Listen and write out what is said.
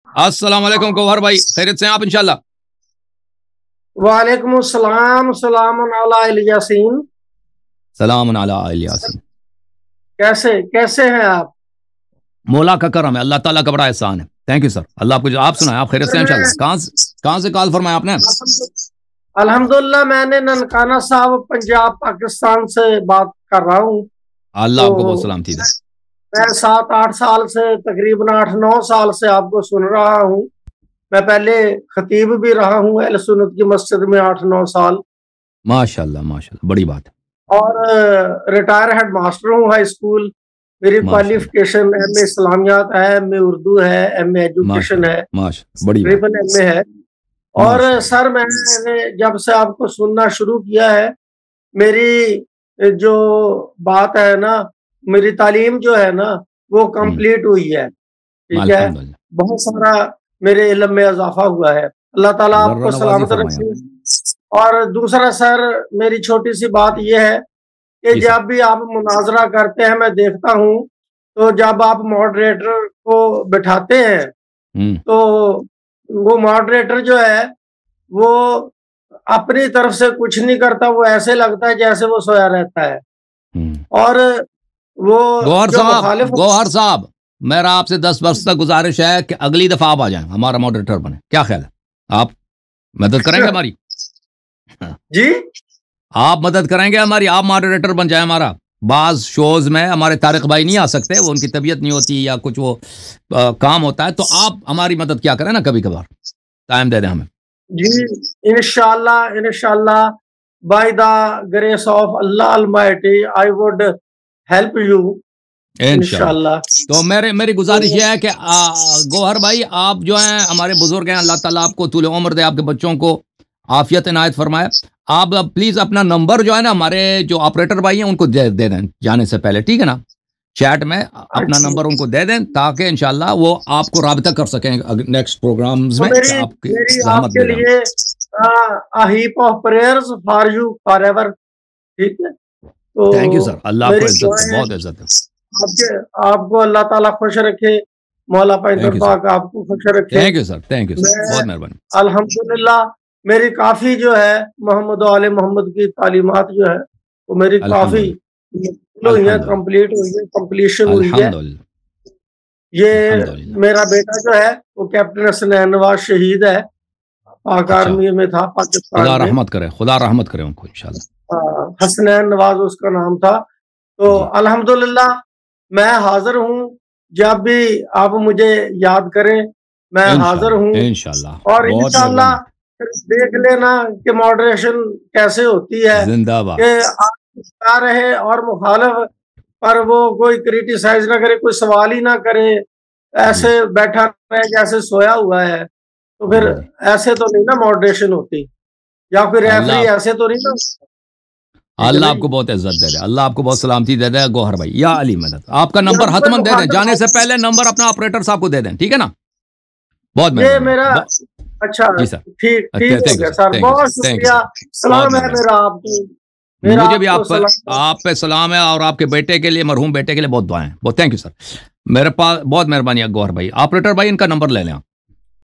अस्सलाम वालेकुम गौहर भाई, खैरियत से हैं आप इंशाल्लाह? वालेकुम सलाम सलाम अला यासीन। सलाम अला आल यासीन। कैसे कैसे हैं आप? मौला का करम है, अल्लाह ताला का बड़ा एहसान है। Thank you sir. अल्लाह आपको, आप सुनाए, आप खैरियत से हैं इंशाल्लाह? कहाँ से कॉल फरमाया आपने? अल्हम्दुलिल्लाह, मैंने ननकाना साहब पंजाब पाकिस्तान से बात कर रहा हूँ। अल्लाह तो आपको बहुत सलाम थी। मैं 7-8 साल से, तकरीबन 8-9 साल से आपको सुन रहा हूँ। मैं पहले खतीब भी रहा हूँ अहले सुन्नत की मस्जिद में 8-9 साल। माशाल्लाह माशाल्लाह, बड़ी बात है। और रिटायर हेड मास्टर हूँ हाई स्कूल। मेरी माशाल्लाह क्वालिफिकेशन एम ए इस्लामियात है, एम ए उर्दू है, एम ए एजुकेशन है, माशाल्लाह माशाल्लाह, बड़ी बात। ट्रिपल एम ए है। और माशाल्लाह। सर, मैंने जब से आपको सुनना शुरू किया है, मेरी जो बात है ना, मेरी तालीम जो है ना, वो कंप्लीट हुई है। ठीक है, अल्हम्दुलिल्लाह। बहुत सारा मेरे इल्म में इजाफा हुआ है। अल्लाह ताला जर्रा आपको नवाजी सलामत फरमाया। रखे। और दूसरा सर, मेरी छोटी सी बात यह है कि जी सर। जब भी आप मुनाजरा करते हैं, मैं देखता हूँ, तो जब आप मॉडरेटर को बिठाते हैं, हम्म। तो वो मॉडरेटर जो है, वो अपनी तरफ से कुछ नहीं करता। वो ऐसे लगता है जैसे वो सोया रहता है। हम्म। और वो गौहर जो साहब, मुखालिफ, गौहर साहब, मेरा आपसे 10 वर्ष तक गुजारिश है कि अगली दफा आप आ जाएं, हमारा मॉडरेटर बने। क्या ख्याल है? आप मदद करेंगे हमारी? जी, आप मदद करेंगे हमारी? आप मॉडरेटर बन जाए हमारा। बाज शोज में हमारे तारिक भाई नहीं आ सकते, वो उनकी तबीयत नहीं होती या कुछ वो काम होता है, तो आप हमारी मदद क्या करें ना, कभी कभार टाइम दे दें हमें। जी, इंशाल्लाह इंशाल्लाह, by the grace of Allah Almighty I would help you, इंशाल्लाह। इंशाल्लाह। तो मेरी गुजारिश यह है कि गौहर भाई, आप जो हैं हमारे बुजुर्ग हैं, अल्लाह ताला आपको तूल उम्र दे, आपके बच्चों को आफियत इनायत फरमाए। आप प्लीज अपना नंबर जो है ना, हमारे जो ऑपरेटर भाई हैं उनको दे दें जाने से पहले, ठीक है ना? चैट में अपना अच्छा, नंबर उनको दे दें, ताकि इंशाल्लाह वो आपको राबिता कर सकें नेक्स्ट प्रोग्राम्स तो में, कि मेरी आपकी मेरी जहमत आपके ले रहे हैं। लिए a heap of prayers for you for ever. ठीक है, तो थैंक यू सर, अल्लाह आपको मेरी इज्जत दे, दुआएं हैं बहुत इज्जत है। आपके, आपको अल्लाह ताला खुश रखे, मौला थैंक पैगंबर यू सर। पाक आपको खुश रखे। Thank you sir. Thank you sir, मैं बहुत मेहरबानी। अल्हम्दुलिल्लाह, मेरी काफ़ी जो है मोहम्मद आले मोहम्मद की तालीमात जो है, वो मेरी काफ़ी अल्हम्दुलिल्लाह। मुकम्मल हुई है, अल्हम्दुलिल्लाह। कंप्लीट हुई है, कंप्लीशन हुई है। अल्हम्दुलिल्लाह। ये अल्हम्दुलिल्लाह। मेरा बेटा जो है, वो कैप्टन हसनैन नवाज शहीद है, पाक अच्छा। आर्मी में था खुदा पाकिस्तान में। रहमत करे, खुदा रहमत करे उनको इंशाल्लाह। हसनैन नवाज उसका नाम था। तो जी। अल्हम्दुलिल्लाह, मैं हाजिर हूँ। जब भी आप मुझे याद करें, मैं हाजिर हूँ। इंशाल्लाह इंशाल्लाह, और बहुत इंशाल्लाह मेहरबानी। फिर देख लेना कि मॉडरेशन कैसे होती है, जिंदाबाद। कि आप आ रहे और मुखालिफ पर वो कोई क्रिटिसाइज ना करे, कोई सवाल ही ना करे, जी ऐसे बैठा रहे जैसे सोया हुआ है। तो फिर जी जी। ऐसे तो नहीं ना मॉडरेशन होती, या फिर रेफरी अल्लाह ऐसे तो नहीं ना। ठीक है अल्लाह ना आपको जी? बहुत इज्जत दे दे, अल्लाह आपको बहुत सलामती दे दे गौहर भाई। या अली मदद, आपका नंबर जब कोई हतमन दे दें, जाने से मुखालिफ, पहले नंबर अपना ऑपरेटर साहब को दे दें, ठीक है ना? बहुत ये मेहरबानी मेरा, आपकी। अच्छा, जी सर। ठीक ठीक हो थैंक यू गया सर, सर, थैंक यू बहुत सर, थैंक यू शुक्रिया। सर। बहुत सलाम है मेहरबानी। मेरा आपको, मेरा मुझे भी आपको सलाम। आप पे सलाम है, और आपके बेटे के लिए, मरहूम बेटे के लिए बहुत दुआएं हैं। बहुत थैंक यू सर। मेरे पास बहुत मेहरबानी है गौहर भाई। ऑपरेटर भाई, इनका नंबर ले लें आप।